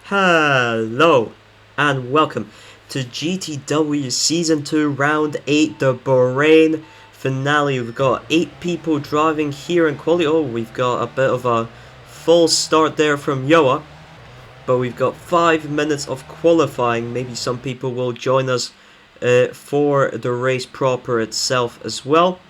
Hello and welcome to GTW Season 2 Round 8, the Bahrain finale. We've got 8 people driving here in quality. Oh, we've got a bit of a false start there from Yoa, but we've got 5 minutes of qualifying. Maybe some people will join us for the race proper itself as well.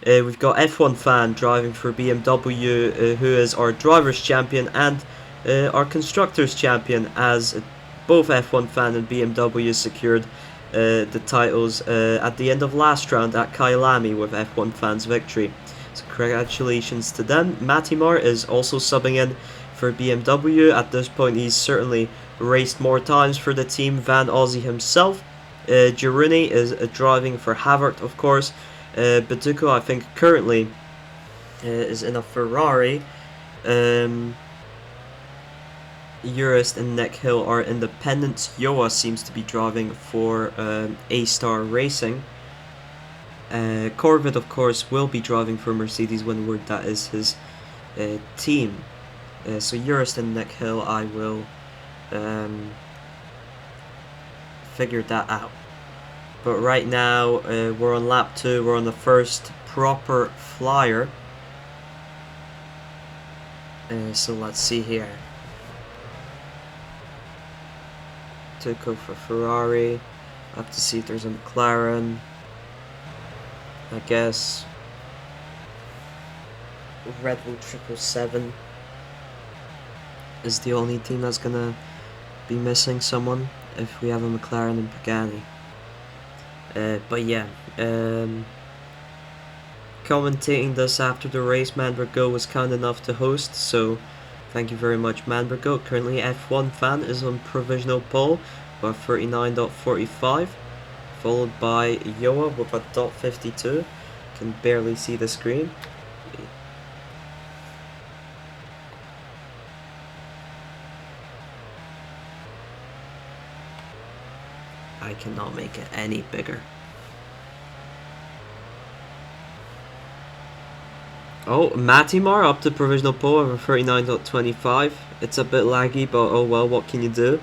We've got F1 Fan driving for BMW, who is our Drivers' Champion and our Constructors' Champion, as both F1 Fan and BMW secured the titles at the end of last round at Kyalami with F1 Fan's victory. So congratulations to them. Matimar is also subbing in for BMW. At this point he's certainly raced more times for the team than Aussie himself. Girouni is driving for Havert, of course. Batuko, I think, currently is in a Ferrari. Urist and Nick Hill are independents. Yoa seems to be driving for A-Star Racing. Corvid, of course, will be driving for Mercedes Windward. That is his team. So Urist and Nick Hill, I will figure that out. But right now, we're on lap 2, we're on the first proper flyer. So let's see here. Tuco for Ferrari. I have to see if there's a McLaren. I guess Red Bull 777 is the only team that's gonna be missing someone if we have a McLaren and Pagani. But yeah, commentating this after the race, Manbergo was kind enough to host, so thank you very much, Manbergo. Currently F1 Fan is on provisional pole with 39.45, followed by Yoa with a .52. Can barely see the screen. I cannot make it any bigger. Oh, Matimar up to provisional pole over 39.25. It's a bit laggy, but oh well, what can you do?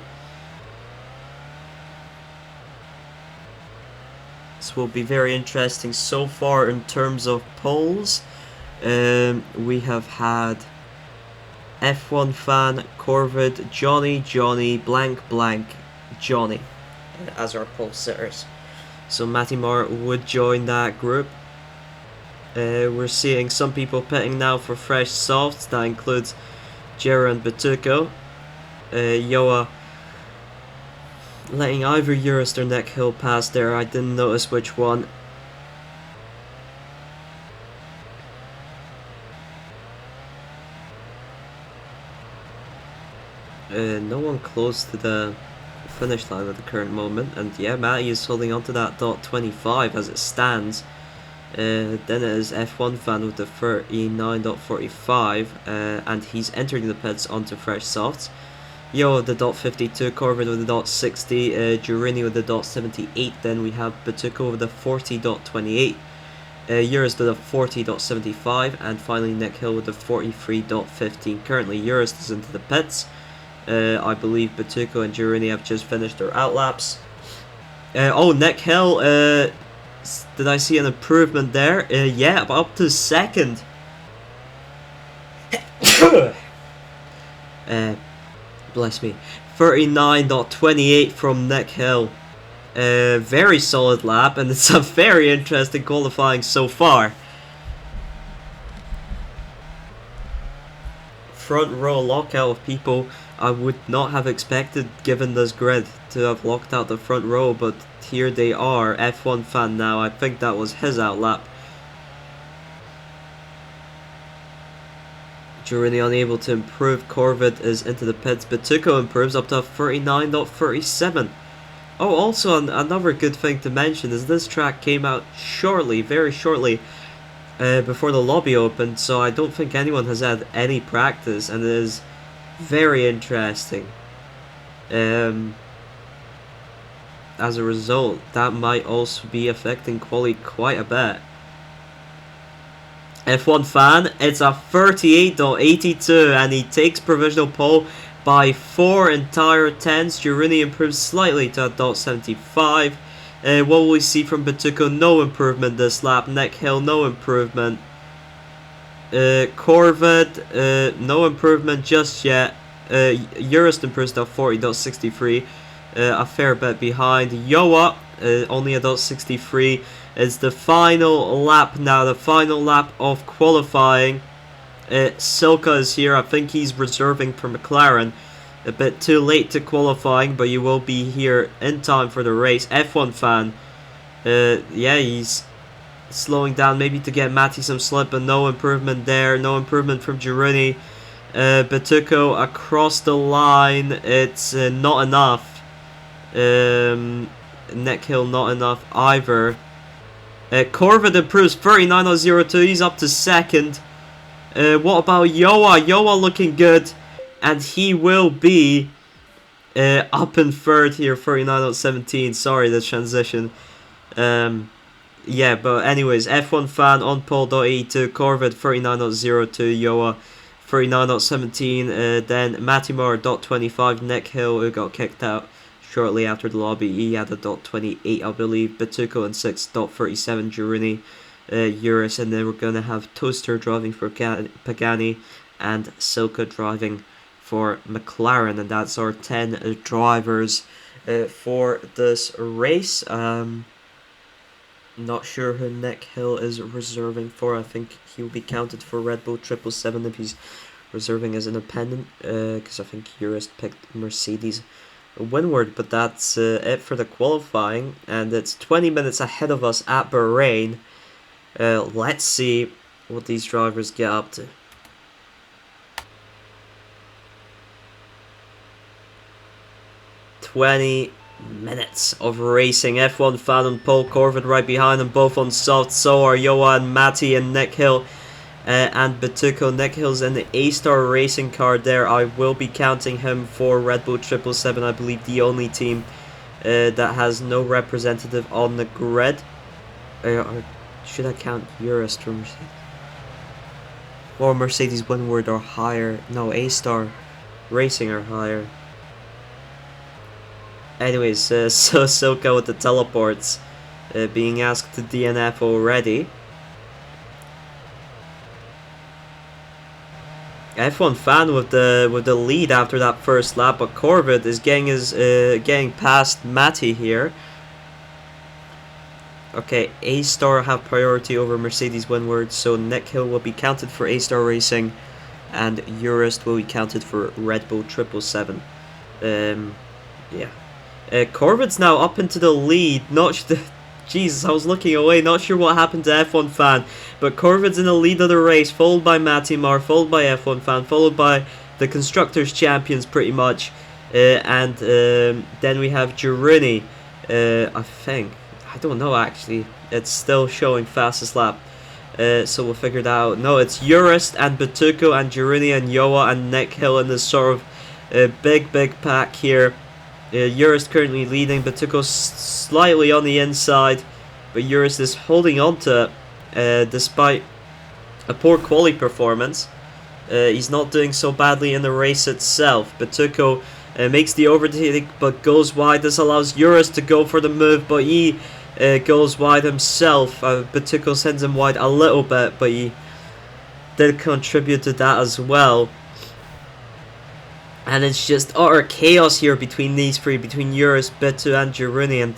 This will be very interesting so far in terms of polls. We have had F1 Fan, Corvid, Johnny, blank, Johnny as our pole sitters. So Matimar would join that group. We're seeing some people pitting now for fresh softs. That includes Jera and Batuko. Yoa letting either Urist or Nick Hill pass there. I didn't notice which one. No one close to the finish line at the current moment, and yeah, Matty is holding on to that .25 as it stands. Then it is F1 Fan with the 39.45, and he's entering the pits onto fresh softs. Yo with the .52, Corvid with the .60, Giurini with the .78, then we have Batuko with the 40.28, Urist with the 40.75, and finally Nick Hill with the 43.15. Currently Urist is into the pits. I believe Batuko and Giurini have just finished their outlaps. Oh, Nick Hill, did I see an improvement there? Yeah, up to second. Bless me. 39.28 from Nick Hill. Very solid lap, and it's a very interesting qualifying so far. Front row lockout of people I would not have expected, given this grid, to have locked out the front row, but here they are. F1 Fan now, I think that was his outlap. Giurini unable to improve. Corvid is into the pits. Batuko improves up to 39.37. Oh, also another good thing to mention is this track came out shortly, very shortly, before the lobby opened, so I don't think anyone has had any practice, and it is very interesting. As a result, that might also be affecting quality quite a bit. F1 Fan, it's a 38.82, and he takes provisional pole by 4 entire tenths. Girini improves slightly to a .75. What will we see from Batuco? No improvement this lap. Nick Hill, no improvement. Corvid, no improvement just yet. Eurist improves to 40.63, a fair bit behind. Yoa, only a .63. Is the final lap now, the final lap of qualifying. Silka is here. I think he's reserving for McLaren. A bit too late to qualifying, but you will be here in time for the race. F1 fan, yeah, he's slowing down maybe to get Matty some slip, but no improvement there. No improvement from Girini. Batuco across the line. It's not enough. Nick Hill not enough either. Corvid improves 39.02. He's up to second. What about Yoa? Yoa looking good, and he will be up in third here, 39.17. Sorry, the transition. Yeah, but anyways, F1 fan on pole.82, Corvid 39.02, Yoa 39.17, then Matimar .25, Nick Hill, who got kicked out shortly after the lobby, he had a .28, I believe. Batuco in 6th, .37, Girini, Eurus, and then we're going to have Toaster driving for Pagani and Silka driving for McLaren, and that's our 10 drivers for this race. Not sure who Nick Hill is reserving for. I think he will be counted for Red Bull 777 if he's reserving as independent, because I think Eurus picked Mercedes Windward. But that's it for the qualifying, and it's 20 minutes ahead of us at Bahrain. Let's see what these drivers get up to. Minutes of racing. F1 fan and Paul Corvid right behind them, both on soft. So are Yoa and Matty and Nick Hill and Batuco. Nick Hill's in the A-Star racing car there. I will be counting him for Red Bull 777, I believe the only team that has no representative on the grid. Or should I count Eurus for Mercedes? Or Mercedes Windward or higher? No, A-Star racing or higher. Anyways, so Silka with the teleports being asked to DNF already. F1 fan with the lead after that first lap, but Corvid is getting past Matty here. Okay, A-Star have priority over Mercedes Windward, so Nick Hill will be counted for A-Star Racing, and Eurus will be counted for Red Bull 777. Yeah. Corvid's now up into the lead. Jesus, I was looking away. Not sure what happened to F1 fan, but Corvid's in the lead of the race, followed by Matimar, followed by F1 fan, followed by the constructors champions, pretty much, and then we have Girini. I think, I don't know actually. It's still showing fastest lap, so we'll figure that out. No, it's Eurus and Batuco and Girini and Yoa and Nick Hill in this sort of big pack here. Eurus currently leading, Batuco slightly on the inside, but Eurus is holding on to it despite a poor quali performance. He's not doing so badly in the race itself. Batuco makes the overtake but goes wide. This allows Eurus to go for the move, but he goes wide himself. Batuco sends him wide a little bit, but he did contribute to that as well. And it's just utter chaos here between these three, between Eurus, Bitu and Girini, and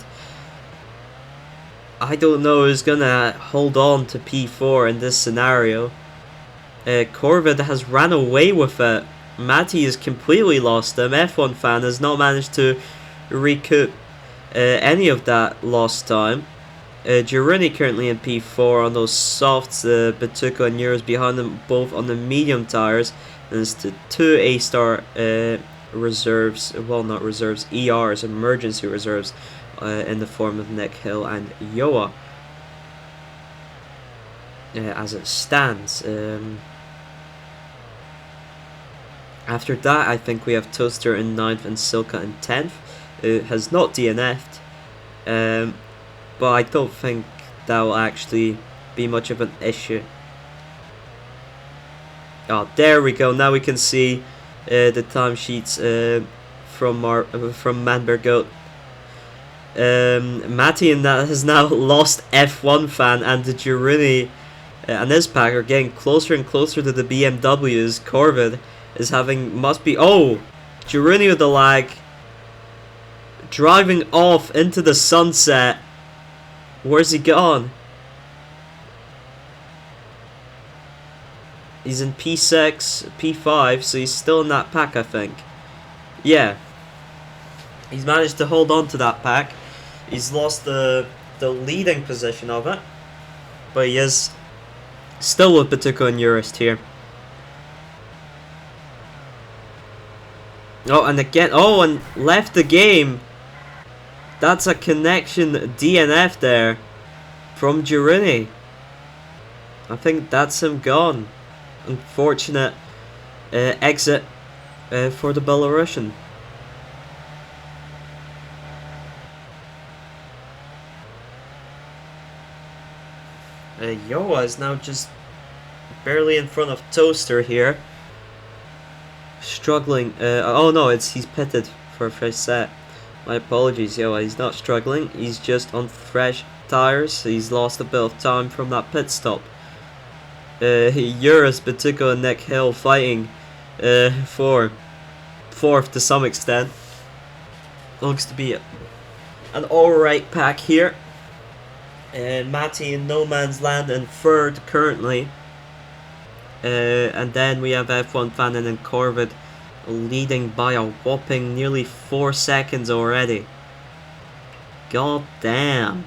I don't know who's gonna hold on to P4 in this scenario. Corvid has ran away with it. Matty has completely lost him. F1 fan has not managed to recoup any of that lost time. Girini currently in P4 on those softs. Batuco and Eurus behind them, both on the medium tires. And it's the 2 A-Star reserves, well not reserves, ERs, emergency reserves, in the form of Nick Hill and Yoa. As it stands. After that, I think we have Toaster in 9th and Silka in 10th, who has not DNF'd. But I don't think that will actually be much of an issue. Oh, there we go. Now we can see the timesheets from Manberg Goat. Matty and that has now lost F1 fan, and the Girini and his pack are getting closer and closer to the BMWs. Corvid is Girini with the lag, driving off into the sunset. Where's he gone? He's in P6, P5, so he's still in that pack, I think. Yeah. He's managed to hold on to that pack. He's lost the leading position of it. But he is still with Batuco and Urist here. Oh, and again, and left the game. That's a connection DNF there from Girini. I think that's him gone. Unfortunate exit for the Belarusian. Yoa is now just barely in front of Toaster here. Struggling. Oh no, he's pitted for a fresh set. My apologies, Yoa. He's not struggling. He's just on fresh tires. He's lost a bit of time from that pit stop. Eurus, Batuco and Nick Hill fighting for fourth to some extent. Looks to be an alright pack here. Matty in no man's land in third currently. And then we have F1 Fanon and Corvid leading by a whopping nearly 4 seconds already. God damn.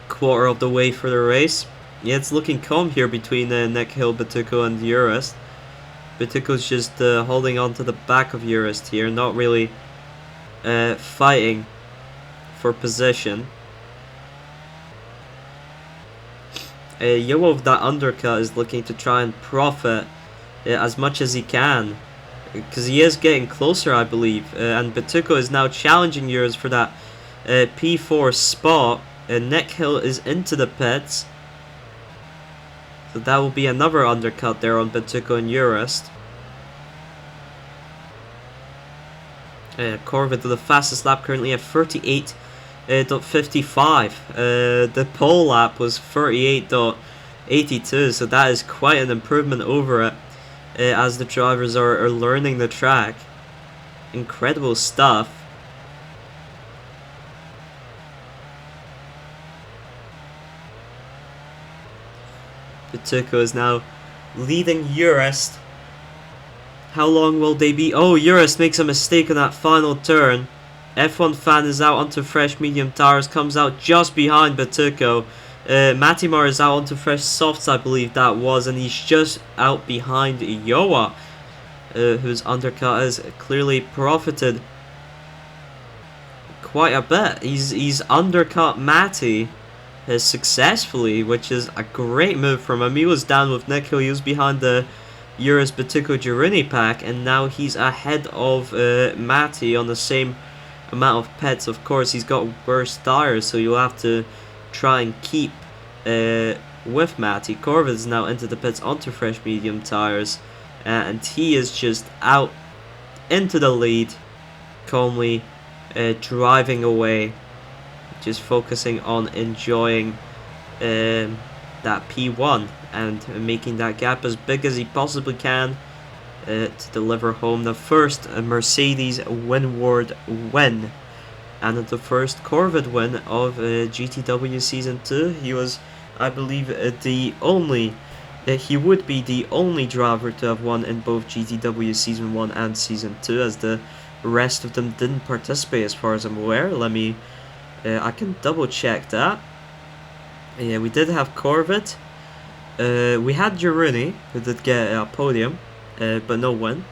Quarter of the way for the race. Yeah, it's looking calm here between Nick Hill, Batuco and Urist. Batuco's just holding on to the back of Urist here, not really fighting for position. Yo of that undercut is looking to try and profit as much as he can, because he is getting closer, I believe, and Batuco is now challenging Urist for that P4 spot. Nick Hill is into the pits, so that will be another undercut there on Batuco and Urist. Corvid to the fastest lap currently at 38.55. The pole lap was 38.82, so that is quite an improvement over it as the drivers are learning the track. Incredible stuff. Batuco is now leading Urist. How long will they be? Oh, Urist makes a mistake on that final turn. F1 Fan is out onto fresh medium tires, comes out just behind Batuco. Matimar is out onto fresh softs, I believe that was, and he's just out behind Yoa, whose undercut has clearly profited quite a bit. He's undercut Matty successfully, which is a great move from him. He was down with Nick Hill, he was behind the Urus Batuco Girini pack, and now he's ahead of Matty on the same amount of pets. Of course, he's got worse tires, so you'll have to try and keep with Matty. Corvid is now into the pits onto fresh medium tires, and he is just out into the lead, calmly driving away, just focusing on enjoying that P1 and making that gap as big as he possibly can to deliver home the first Mercedes Winward win and the first Corvid win of GTW Season 2. He was, I believe, he would be the only driver to have won in both GTW Season 1 and Season 2, as the rest of them didn't participate as far as I'm aware. I can double check that. Yeah, we did have Corvid. We had Girini, who did get a podium, but no win.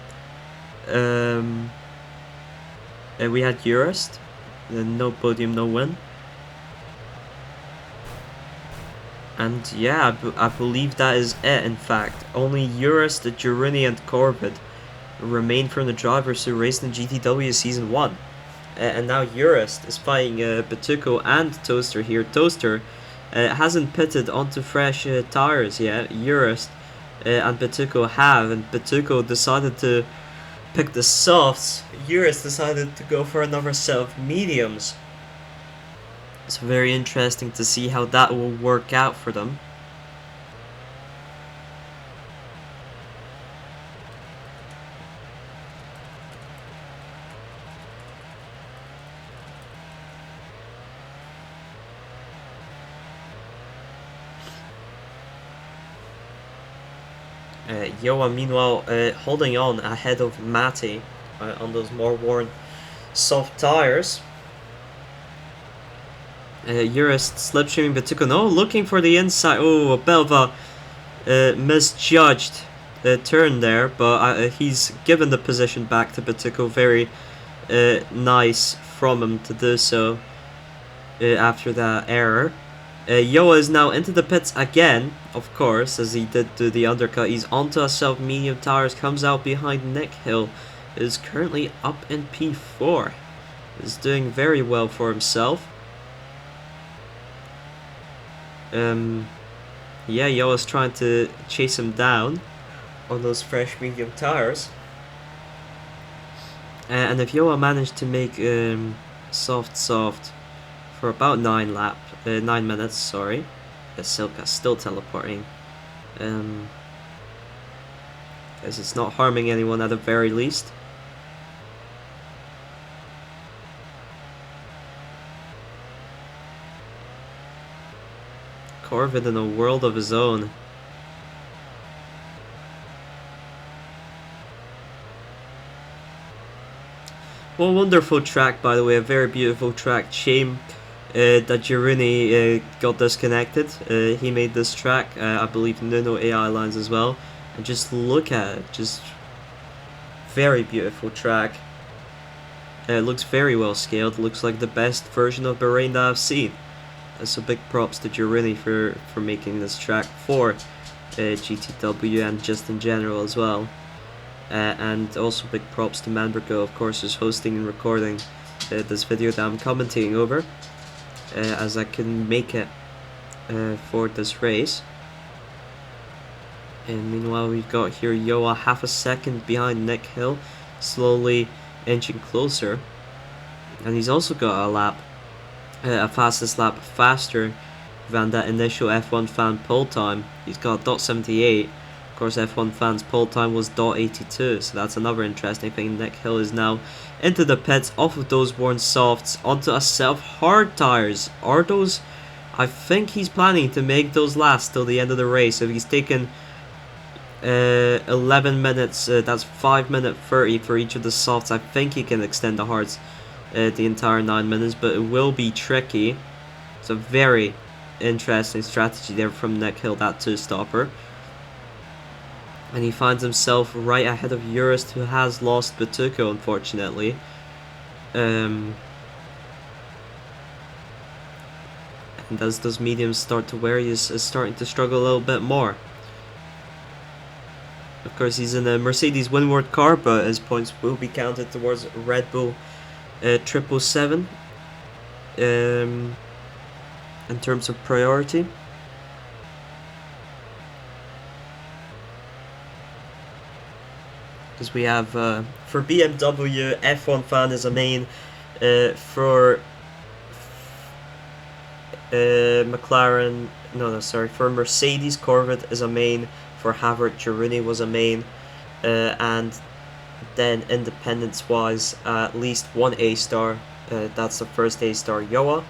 We had Urist, no podium, no win. And yeah, I believe that is it. In fact, only Urist, Girini, and Corvid remain from the drivers who raced in GTW Season 1. and now Urist is fighting Batuko and Toaster here. Toaster hasn't pitted onto fresh tires yet. Urist and Batuko have, and Batuko decided to pick the softs. Urist decided to go for another set of mediums. It's very interesting to see how that will work out for them. Yoa meanwhile holding on ahead of Matty on those more worn soft tires. Urist slipstreaming Batuko. No, looking for the inside. Oh, a bit of a misjudged turn there, but he's given the position back to Batuko. Very nice from him to do so after that error. Yoa is now into the pits again, of course, as he did do the undercut. He's onto a self medium tires, comes out behind Nick Hill, is currently up in P4. Is doing very well for himself. Yeah, Yoa's trying to chase him down on those fresh medium tires. And if Yoa managed to make soft for about 9 minutes, sorry. Silka still teleporting. As it's not harming anyone at the very least. Corvid in a world of his own. Well, wonderful track, by the way, a very beautiful track. Shame that Girouni got disconnected. He made this track, I believe Nuno AI lines as well. And just look at it, just very beautiful track. It looks very well scaled, looks like the best version of Bahrain that I've seen. So big props to Girouni for making this track for GTW and just in general as well. And also big props to Manbergo, of course, who's hosting and recording this video that I'm commentating over, as I couldn't make it for this race. And meanwhile we've got here Yoa half a second behind Nick Hill, slowly inching closer. And he's also got a lap, a fastest lap faster than that initial F1 fan pole time. He's got .78. Of course, F1 fans pole time was .82, so that's another interesting thing. Nick Hill is now into the pits, off of those worn softs, onto a self-hard tires. Are those... I think he's planning to make those last till the end of the race. If he's taken 11 minutes, that's 5 minutes 30 for each of the softs. I think he can extend the hards the entire 9 minutes, but it will be tricky. It's a very interesting strategy there from Nick Hill, that two-stopper. And he finds himself right ahead of Urist, who has lost Batuko, unfortunately. And as those mediums start to wear, he is starting to struggle a little bit more. Of course, he's in a Mercedes Winward car, but his points will be counted towards Red Bull 777 in terms of priority. Because we have for BMW, F1 fan is a main, for McLaren, for Mercedes, Corvette is a main, for Havert, Girouni was a main, and then independence wise, at least one A-star, that's the first A-star Yoa,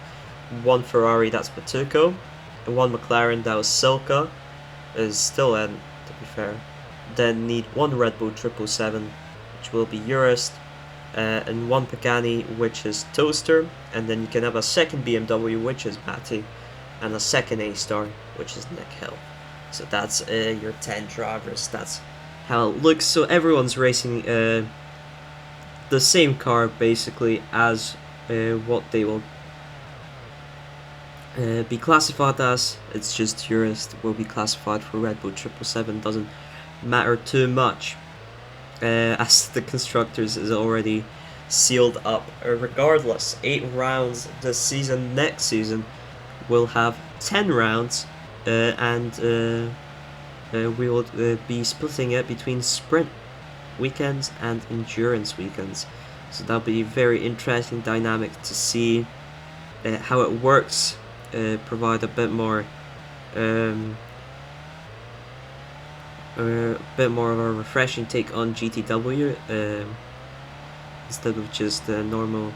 one Ferrari, that's Batuko, and one McLaren, that was Silka, is still in, to be fair. Then need one Red Bull 777, which will be Urist, and one Pagani, which is Toaster, and then you can have a second BMW, which is Matty, and a second A-star, which is Nick Hill. So that's your 10 drivers. That's how it looks. So everyone's racing the same car basically as what they will be classified as. It's just Urist will be classified for Red Bull 777. Doesn't matter too much, as the constructors is already sealed up. Regardless, 8 rounds this season. Next season, we'll have 10 rounds, and we will be splitting it between sprint weekends and endurance weekends. So that'll be very interesting dynamic to see how it works. Provide a bit more of a refreshing take on GTW instead of just normal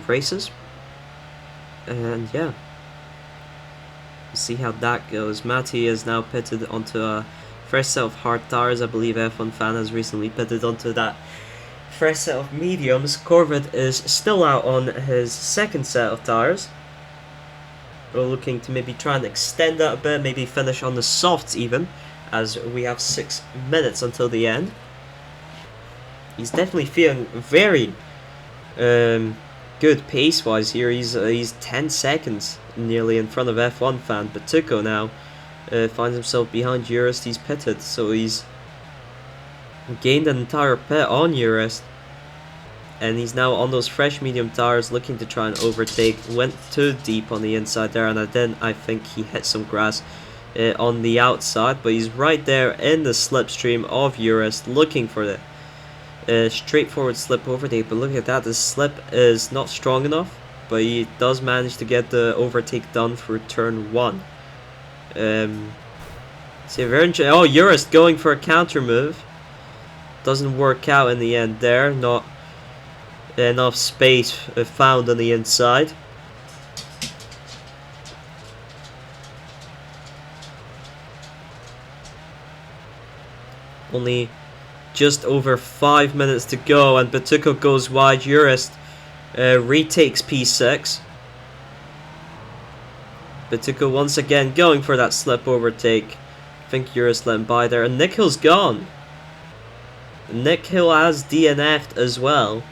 races. And yeah, see how that goes. Matty is now pitted onto a fresh set of hard tires. I believe F1 Fan has recently pitted onto that fresh set of mediums. Corvette is still out on his second set of tires. We're looking to maybe try and extend that a bit, maybe finish on the softs even, as we have 6 minutes until the end. He's definitely feeling very good pace-wise here. He's 10 seconds nearly in front of F1 Fan, but Tuco now finds himself behind Urist. He's pitted, so he's gained an entire pit on Urist, and he's now on those fresh medium tires looking to try and overtake. Went too deep on the inside there, and I think he hit some grass on the outside, but he's right there in the slipstream of Urist looking for the straightforward slip overtake. But look at that, the slip is not strong enough, but he does manage to get the overtake done through turn 1. Urist going for a counter move. Doesn't work out in the end there. Not enough space found on the inside. Only just over 5 minutes to go, and Batuco goes wide. Urist retakes P6. Batuco once again going for that slip overtake. I think Urist let him by there, and Nick Hill's gone. Nick Hill has DNF'd as well.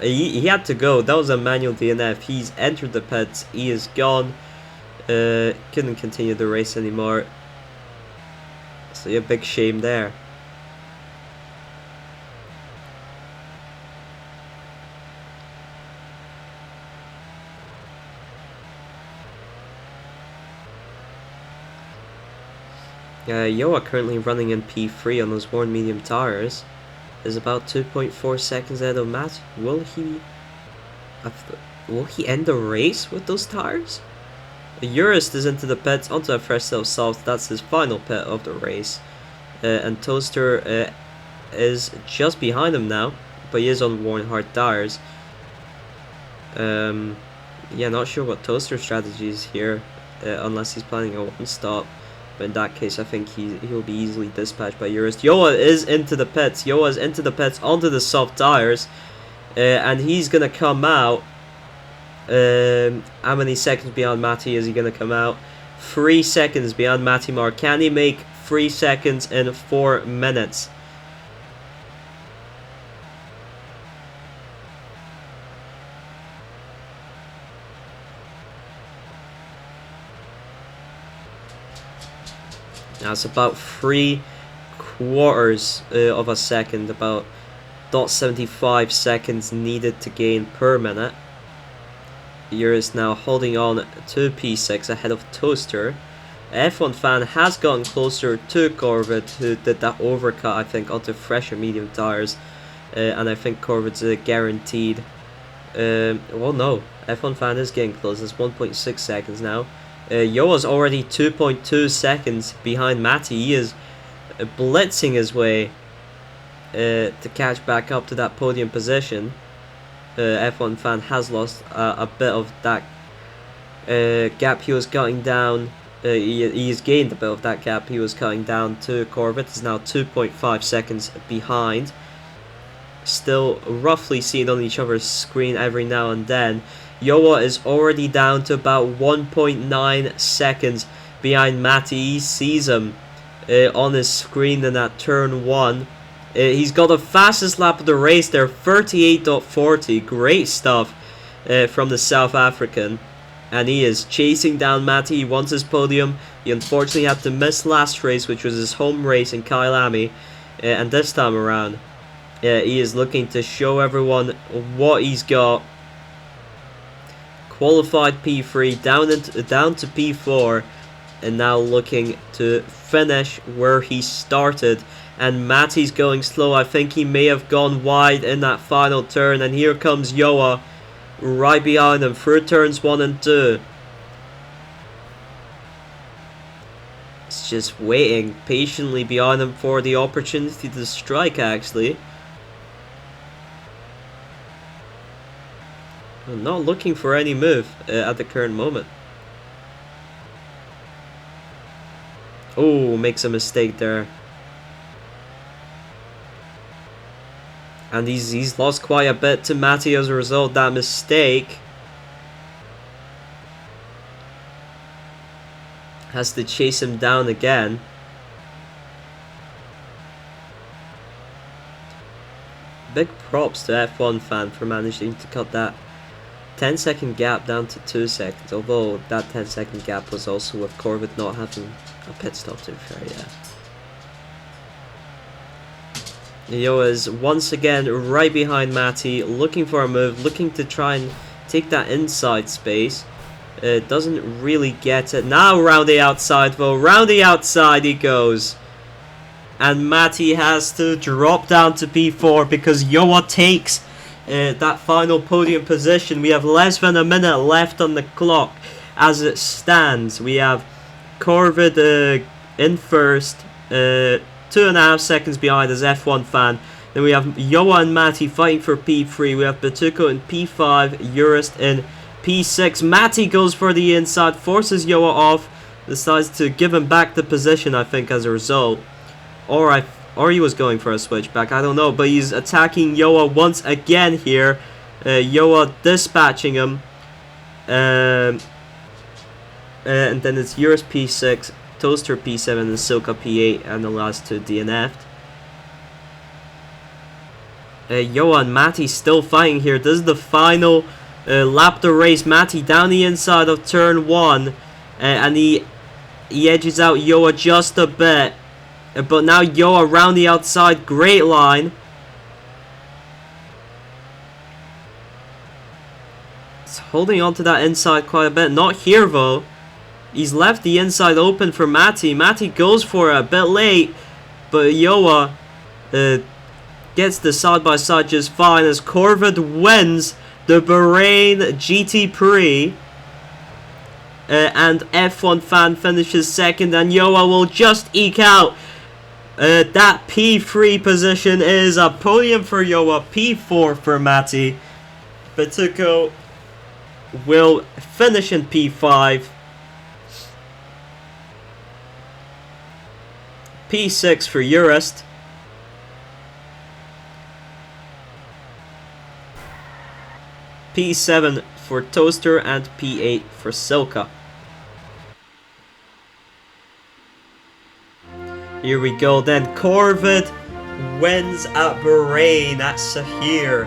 He had to go. That was a manual DNF. He's entered the pits. He is gone. Couldn't continue the race anymore. So yeah, big shame there. Yoa currently running in P3 on those worn medium tires. Is about 2.4 seconds ahead of Matt. Will he end the race with those tires? Urist is into the pits onto a fresh set of softs. That's his final pit of the race. And Toaster is just behind him now, but he is on worn hard tires. Yeah, not sure what Toaster's strategy is here, unless he's planning a one-stop. But in that case, I think he'll be easily dispatched by Urist. Yoa is into the pits. Yoa is into the pits onto the soft tires. And he's going to come out. How many seconds beyond Matty is he going to come out? 3 seconds beyond Matty Mark. Can he make 3 seconds in 4 minutes? That's about 3/4 of a second, about 0.75 seconds needed to gain per minute. Urist now holding on to P6 ahead of Toaster. F1 Fan has gotten closer to Corvette, who did that overcut, I think, onto fresher medium tires. And I think Corvette's guaranteed. Well, no, F1 Fan is getting close. It's 1.6 seconds now. Yoa's already 2.2 seconds behind Matty. He is blitzing his way to catch back up to that podium position. F1 Fan has lost a bit of that gap he was cutting down. He's gained a bit of that gap he was cutting down to Corvette. Is now 2.5 seconds behind. Still roughly seen on each other's screen every now and then. Yoa is already down to about 1.9 seconds behind Matty. He sees him on his screen in that turn 1. He's got the fastest lap of the race there, 38.40. Great stuff from the South African. And he is chasing down Matty. He wants his podium. He unfortunately had to miss last race, which was his home race in Kyalami. And this time around, he is looking to show everyone what he's got. Qualified P3, down to P4. And now looking to finish where he started. And Matty's going slow. I think he may have gone wide in that final turn. And here comes Yoa right behind him through turns 1 and 2. It's just waiting patiently behind him for the opportunity to strike, actually. I'm not looking for any move at the current moment. Oh, makes a mistake there. And he's lost quite a bit to Matty as a result of that mistake. Has to chase him down again. Big props to F1 fan for managing to cut that 10-second gap down to 2 seconds. Although that 10-second gap was also with Corvette not having a pit stop, to be fair, yeah. Yoa is once again right behind Matty, looking for a move, looking to try and take that inside space. Doesn't really get it. Now round the outside though, round the outside he goes. And Matty has to drop down to P4 because Yoa takes that final podium position. We have less than a minute left on the clock as it stands. We have Corvette in first, 2.5 seconds behind as F1 fan. Then we have Yoa and Matty fighting for P3. We have Batuko in P5, Urist in P6. Matty goes for the inside, forces Yoa off, decides to give him back the position, I think, as a result. Or he was going for a switchback, I don't know. But he's attacking Yoa once again here. Yoa dispatching him. And then it's Urist P6. Toaster P7 and Silka P8, and the last two DNF'd. Yoa and Matty still fighting here. This is the final lap of the race. Matty down the inside of turn 1, and he edges out Yoa just a bit. But now Yoa around the outside, great line. It's holding on to that inside quite a bit. Not here though. He's left the inside open for Matty. Matty goes for it a bit late, but Yoa gets the side-by-side just fine as Corvette wins the Bahrain GT-Prix. And F1 fan finishes second, and Yoa will just eke out that P3 position. Is a podium for Yoa, P4 for Matty. Batuko will finish in P5. P6 for Urist. P7 for Toaster and P8 for Silka. Here we go then. Corvette wins at Bahrain at Sahir.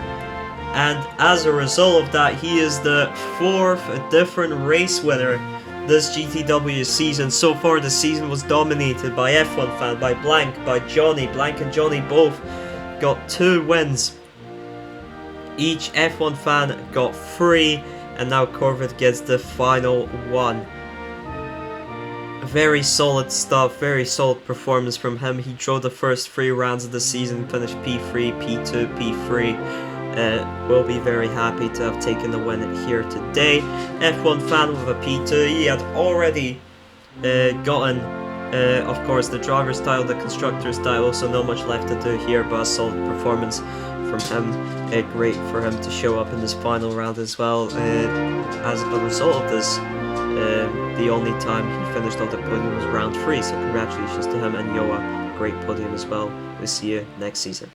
And as a result of that, he is the 4th different race winner this GTW season. So far the season was dominated by F1 fan, by Blank, by Johnny. Blank and Johnny both got 2 wins. Each F1 fan got 3, and now Corvette gets the final 1. Very solid stuff, very solid performance from him. He drove the first 3 rounds of the season, finished P3, P2, P3. Will be very happy to have taken the win here today. F1 fan with a P2. He had already gotten, of course, the driver's title, the constructor's title, so not much left to do here, but a solid performance from him. Great for him to show up in this final round as well. As a result of this, the only time he finished on the podium was round 3, so congratulations to him and Yoa. Great podium as well. We'll see you next season.